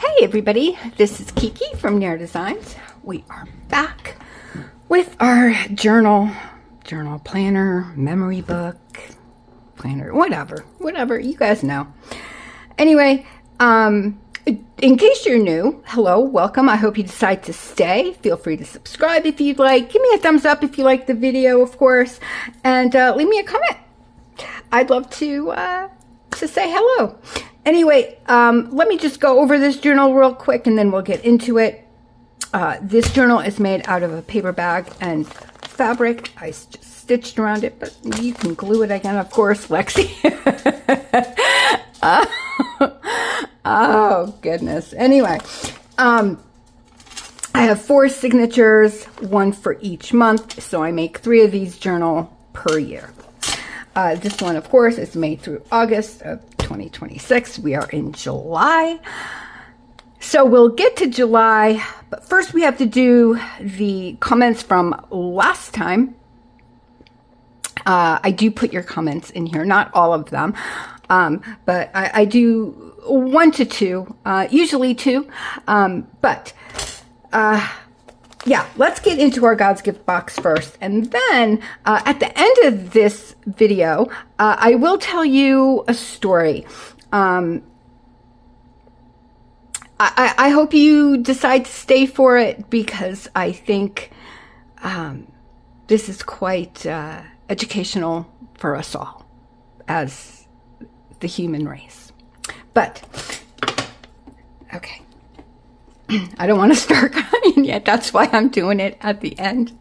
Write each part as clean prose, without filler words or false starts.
Hey everybody, this is Kiki from Nair Designs. We are back with our journal planner, memory book, planner, whatever, you guys know. Anyway, in case you're new, hello, welcome. I hope you decide to stay. Feel free to subscribe if you'd like. Give me a thumbs up if you like the video, of course, and leave me a comment. I'd love to say hello. Anyway, let me just go over this journal real quick and then we'll get into it. This journal is made out of a paper bag and fabric. I just stitched around it, but you can glue it again, of course, Lexi. Oh, goodness. Anyway, I have 4 signatures, 1 for each month, so I make 3 of these journal per year. This one, of course, is made through August of 2026. We are in July. So we'll get to July, but first we have to do the comments from last time. I do put your comments in here, not all of them, but I do 1 to 2, usually 2, yeah, let's get into our God's Gift box first. And then at the end of this video, I will tell you a story. I hope you decide to stay for it because I think this is quite educational for us all as the human race. But, okay. I don't want to start crying yet. That's why I'm doing it at the end.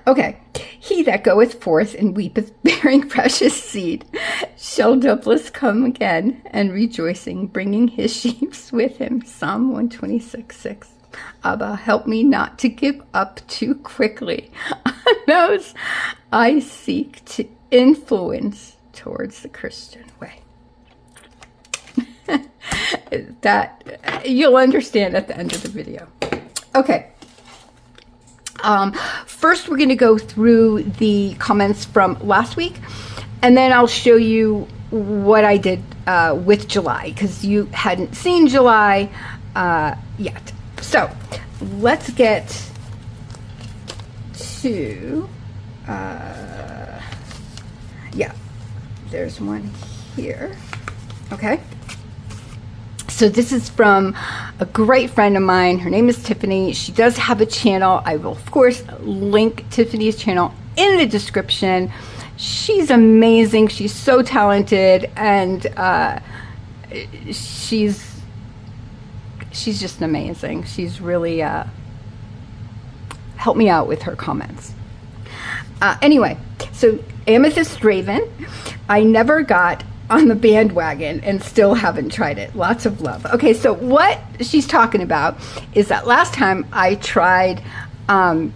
Okay. He that goeth forth and weepeth, bearing precious seed, shall doubtless come again, and rejoicing, bringing his sheaves with him. Psalm 126:6. Abba, help me not to give up too quickly on those I seek to influence towards the Christian way. That you'll understand at the end of the video. Okay. First, we're going to go through the comments from last week, and then I'll show you what I did with July, because you hadn't seen July yet. So, let's get to, yeah, there's one here. Okay. So this is from a great friend of mine. Her name is Tiffany. She does have a channel. I will, of course, link Tiffany's channel in the description. She's amazing. She's so talented, and she's just amazing. She's really helped me out with her comments. Anyway, so Amethyst Raven, I never got on the bandwagon and still haven't tried it. Lots of love. Okay, so what she's talking about is that last time I tried oh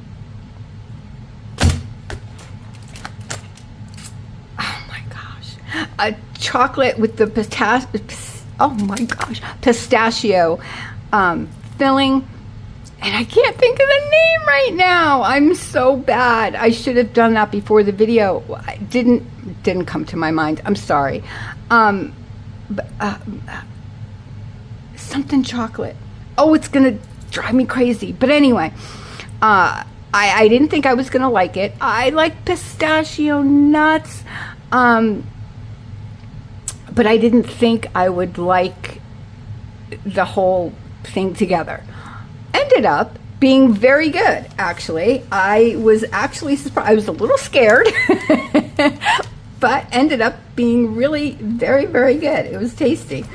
my gosh, a chocolate with the pistachio filling, and I can't think of the name right now. I'm so bad. I should have done that before the video. I didn't come to my mind. I'm sorry. Something chocolate. Oh, it's gonna drive me crazy. But anyway, I didn't think I was gonna like it. I like pistachio nuts, but I didn't think I would like the whole thing together. Ended up being very good, actually. I was actually surprised. I was a little scared, but ended up being really very, very good. It was tasty.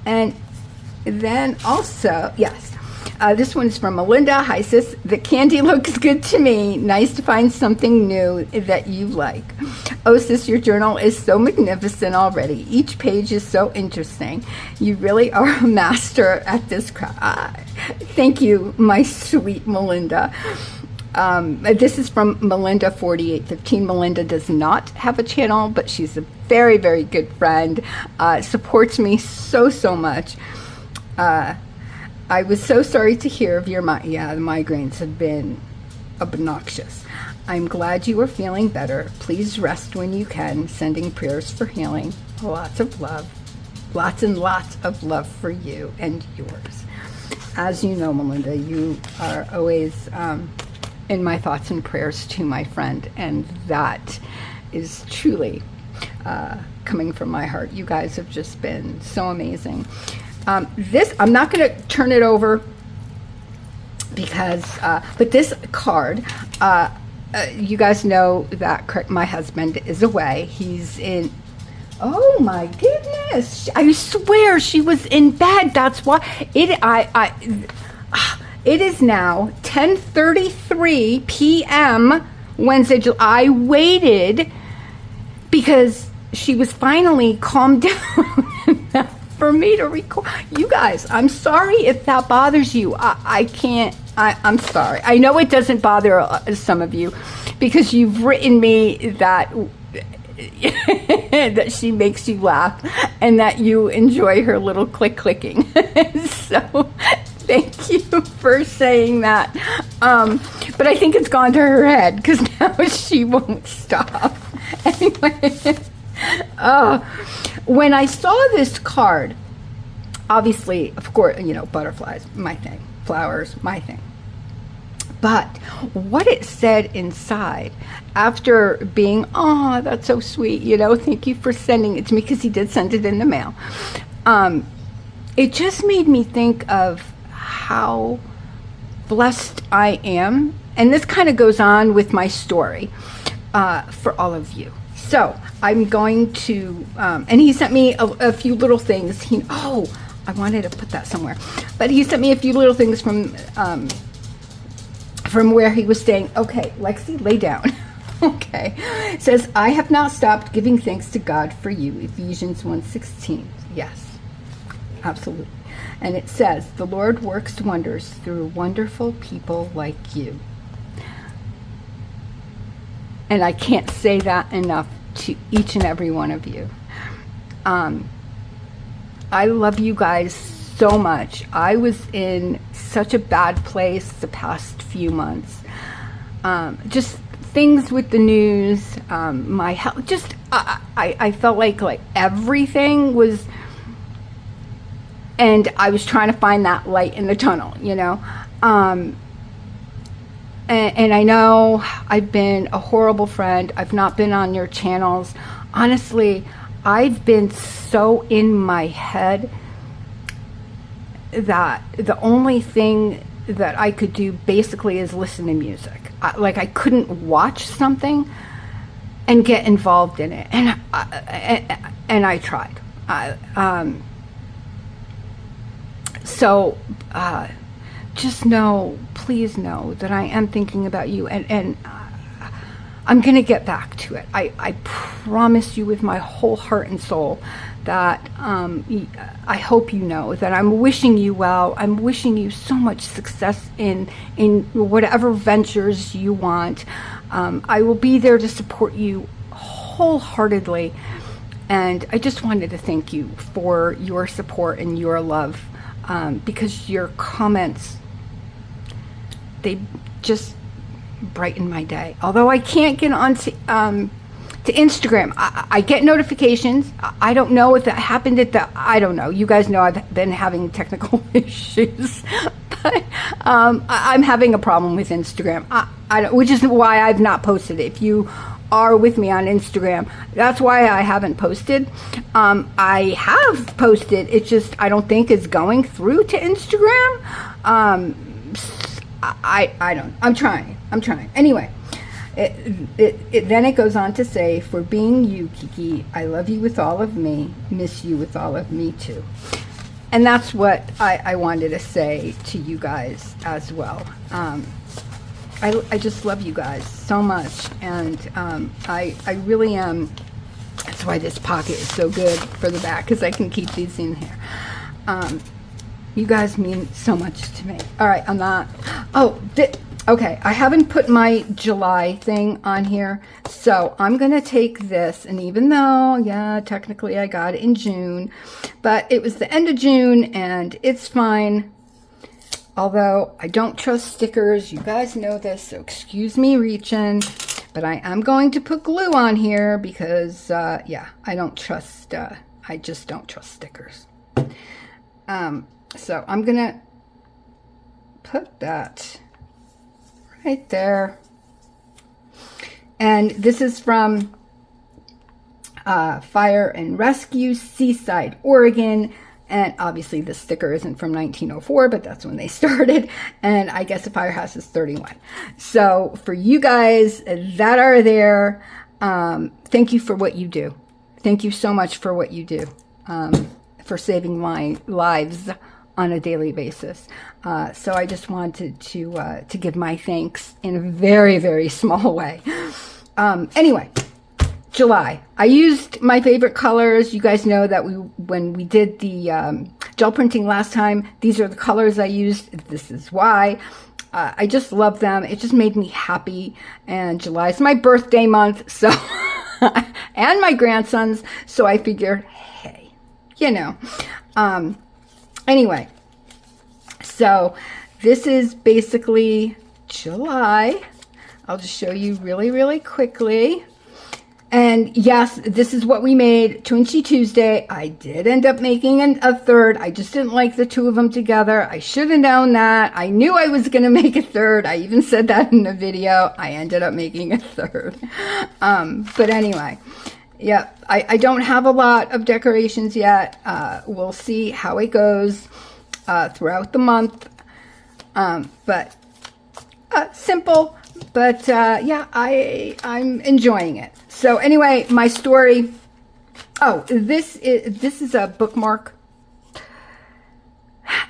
And then also, yes, this one's from Melinda. Hi, sis. The candy looks good to me. Nice to find something new that you like. Oh, sis, your journal is so magnificent already. Each page is so interesting. You really are a master at this craft. Thank you, my sweet Melinda. This is from Melinda4815. Melinda does not have a channel, but she's a very, very good friend. Supports me so much. I was so sorry to hear of your the migraines have been obnoxious. I'm glad you are feeling better. Please rest when you can. Sending prayers for healing. Lots of love. Lots and lots of love for you and yours. As you know, Melinda, you are always in my thoughts and prayers to my friend, and that is truly coming from my heart. You guys have just been so amazing. This, I'm not going to turn it over because, but this card, you guys know that my husband is away. He's in, oh my goodness, I swear she was in bed. That's why it is now 10:33 p.m. Wednesday. I waited because she was finally calmed down for me to record. You guys, I'm sorry if that bothers you. I can't, I'm sorry. I know it doesn't bother some of you because you've written me that that she makes you laugh and that you enjoy her little clicking. So thank you for saying that. But I think it's gone to her head because now she won't stop. Anyway, when I saw this card, obviously, of course, you know, butterflies, my thing, flowers, my thing. But what it said inside, after being, oh, that's so sweet, you know, thank you for sending it to me, because he did send it in the mail. It just made me think of how blessed I am. And this kind of goes on with my story for all of you. So I'm going to, and he sent me a few little things. I wanted to put that somewhere. But he sent me a few little things from where he was staying. Okay, Lexi, lay down. Okay. It says, I have not stopped giving thanks to God for you. Ephesians 1:16. Yes, absolutely. And it says, the Lord works wonders through wonderful people like you. And I can't say that enough to each and every one of you. I love you guys so much. I was in such a bad place the past few months. Just things with the news, my health, just I felt like everything was, and I was trying to find that light in the tunnel, you know. And I know I've been a horrible friend. I've not been on your channels. Honestly, I've been so in my head that the only thing that I could do basically is listen to music. I couldn't watch something and get involved in it. And I tried. So just know, please know that I am thinking about you, and I'm going to get back to it. I promise you with my whole heart and soul that I hope you know that I'm wishing you well. I'm wishing you so much success in whatever ventures you want. I will be there to support you wholeheartedly. And I just wanted to thank you for your support and your love, because your comments, they just brighten my day. Although I can't get on to Instagram. I get notifications. I don't know if that happened I don't know. You guys know I've been having technical issues. But I'm having a problem with Instagram, which is why I've not posted it. If you are with me on Instagram, that's why I haven't posted. I have posted, it's just I don't think it's going through to Instagram. I don't, I'm trying. Anyway, then it goes on to say, for being you, Kiki, I love you with all of me, miss you with all of me too. And that's what I wanted to say to you guys as well. I just love you guys so much, and I really am. That's why this pocket is so good for the back, because I can keep these in here. You guys mean so much to me. All right, I'm not. Okay, I haven't put my July thing on here, so I'm going to take this, and even though, yeah, technically I got it in June, but it was the end of June, and it's fine. Although I don't trust stickers, you guys know this, so excuse me reaching, but I am going to put glue on here because, yeah, I don't trust I just don't trust stickers. So I'm gonna put that right there. And this is from Fire and Rescue, Seaside, Oregon. And obviously the sticker isn't from 1904, but that's when they started. And I guess the firehouse is 31. So for you guys that are there, thank you for what you do. Thank you so much for what you do, for saving lives on a daily basis. So I just wanted to give my thanks in a very, very small way. Anyway, July. I used my favorite colors. You guys know that when we did the gel printing last time, these are the colors I used. This is why. I just love them. It just made me happy. And July is my birthday month, so and my grandson's. So I figured, hey, you know. Anyway, so this is basically July. I'll just show you really, really quickly. And yes, this is what we made, Twinchy Tuesday. I did end up making a third. I just didn't like the two of them together. I should have known that. I knew I was going to make a third. I even said that in the video. I ended up making a third. But anyway, yeah, I don't have a lot of decorations yet. We'll see how it goes throughout the month. But simple. But yeah, I'm enjoying it. So anyway, my story. Oh, this is a bookmark,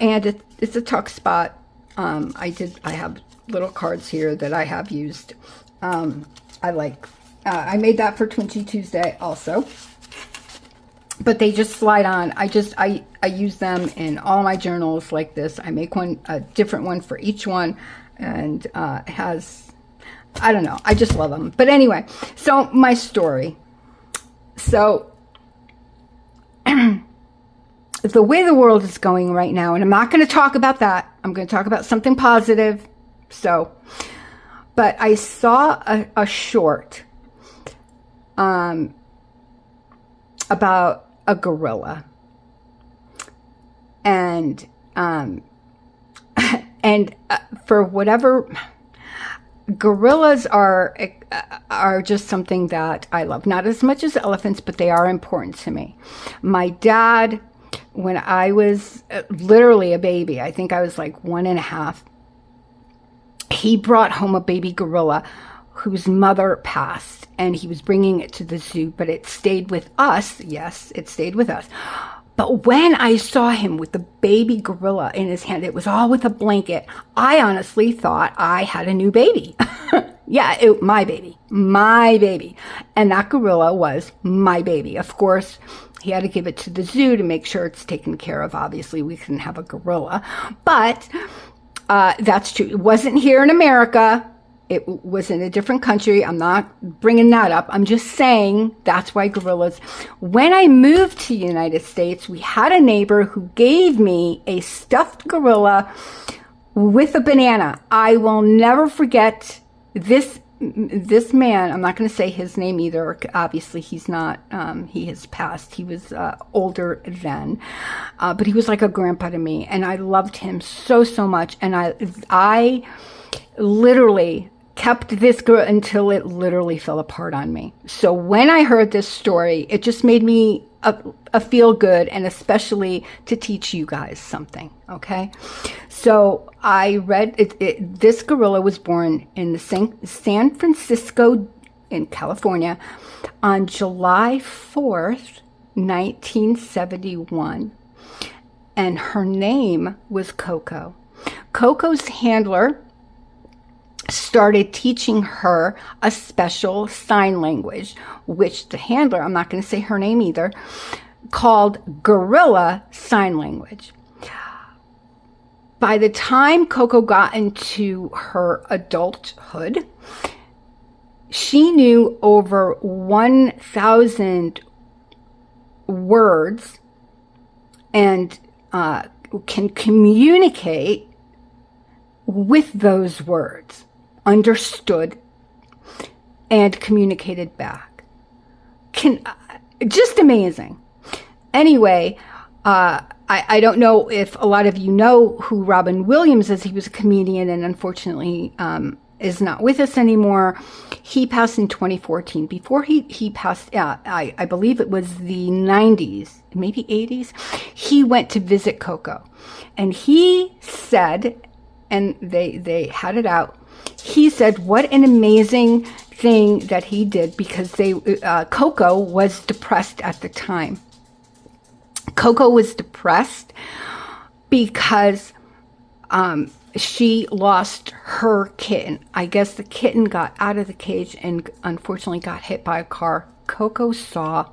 and it's a tuck spot. I have little cards here that I have used. I like. I made that for Twinchy Tuesday also. But they just slide on. I use them in all my journals like this. I make a different one for each one, and it has. I don't know. I just love them. But anyway, so my story. So the way the world is going right now, and I'm not going to talk about that. I'm going to talk about something positive. So, but I saw a short about a gorilla. And for whatever... Gorillas are just something that I love. Not as much as elephants, but they are important to me. My dad, when I was literally a baby, I think I was like 1.5, he brought home a baby gorilla whose mother passed, and he was bringing it to the zoo, but it stayed with us. Yes, it stayed with us. But when I saw him with the baby gorilla in his hand, it was all with a blanket. I honestly thought I had a new baby. Yeah, my baby. And that gorilla was my baby. Of course, he had to give it to the zoo to make sure it's taken care of. Obviously, we couldn't have a gorilla. But that's true. It wasn't here in America. It was in a different country. I'm not bringing that up. I'm just saying that's why gorillas. When I moved to the United States, we had a neighbor who gave me a stuffed gorilla with a banana. I will never forget this man. I'm not going to say his name either. Obviously, he's not. He has passed. He was older then, but he was like a grandpa to me, and I loved him so much. And I literally kept this girl until it literally fell apart on me. So when I heard this story, it just made me a feel good, and especially to teach you guys something. Okay, so I read it. This gorilla was born in the San Francisco in California on July 4th, 1971, and her name was Coco. Coco's handler started teaching her a special sign language, which the handler, I'm not going to say her name either, called Gorilla Sign Language. By the time Coco got into her adulthood, she knew over 1,000 words and can communicate with those words, understood and communicated back. Just amazing. Anyway, I don't know if a lot of you know who Robin Williams is. He was a comedian and unfortunately is not with us anymore. He passed in 2014. Before he passed, I believe it was the 90s, maybe 80s, he went to visit Coco. And he said, and they had it out, he said what an amazing thing that he did because Coco was depressed at the time. Coco was depressed because she lost her kitten. I guess the kitten got out of the cage and unfortunately got hit by a car. Coco saw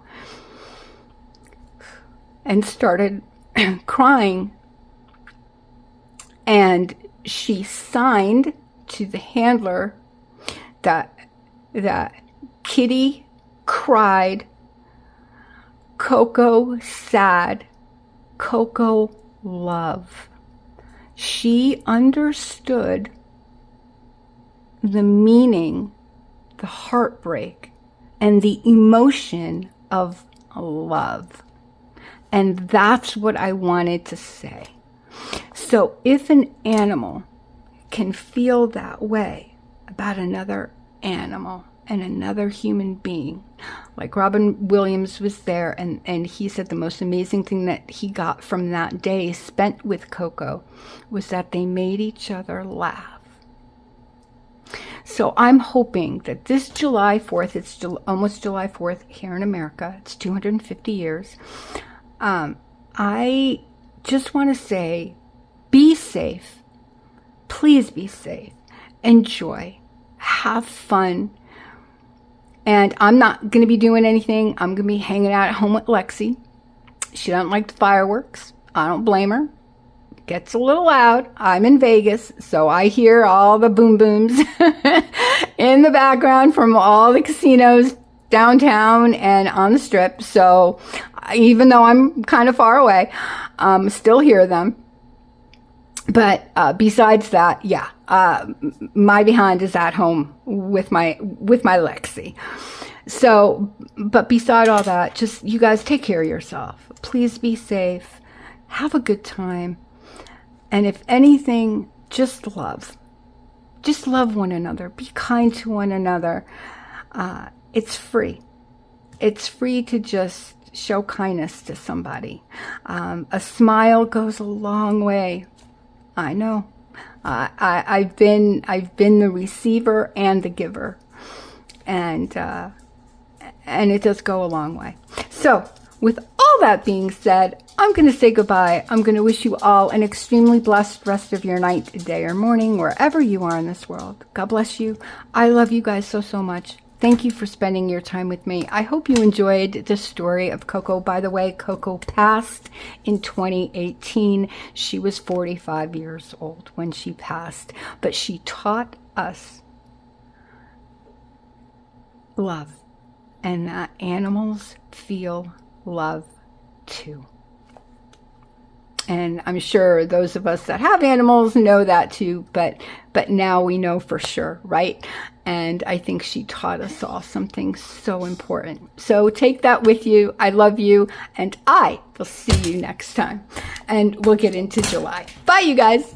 and started crying. And she signed to the handler that Kitty cried, Coco sad, Coco love. She understood the meaning, the heartbreak, and the emotion of love. And that's what I wanted to say. So if an animal can feel that way about another animal and another human being, like Robin Williams was there, and he said the most amazing thing that he got from that day spent with Coco was that they made each other laugh. So I'm hoping that this July 4th, it's almost July 4th here in America, it's 250 years, I just want to say, be safe. Please be safe. Enjoy. Have fun. And I'm not going to be doing anything. I'm going to be hanging out at home with Lexi. She doesn't like the fireworks. I don't blame her. It gets a little loud. I'm in Vegas, so I hear all the boom booms in the background from all the casinos downtown and on the strip. So even though I'm kind of far away, still hear them. But besides that, yeah, my behind is at home with my Lexi. So, but beside all that, just you guys take care of yourself. Please be safe. Have a good time. And if anything, just love. Just love one another. Be kind to one another. It's free. It's free to just show kindness to somebody. A smile goes a long way. I know. I've been the receiver and the giver, and it does go a long way. So, with all that being said, I'm going to say goodbye. I'm going to wish you all an extremely blessed rest of your night, day, or morning, wherever you are in this world. God bless you. I love you guys so, so much. Thank you for spending your time with me. I hope you enjoyed the story of Coco. By the way, Coco passed in 2018. She was 45 years old when she passed, but she taught us love and that animals feel love too. And I'm sure those of us that have animals know that too, but now we know for sure, right? And I think she taught us all something so important. So take that with you. I love you, and I will see you next time. And we'll get into July. Bye, you guys.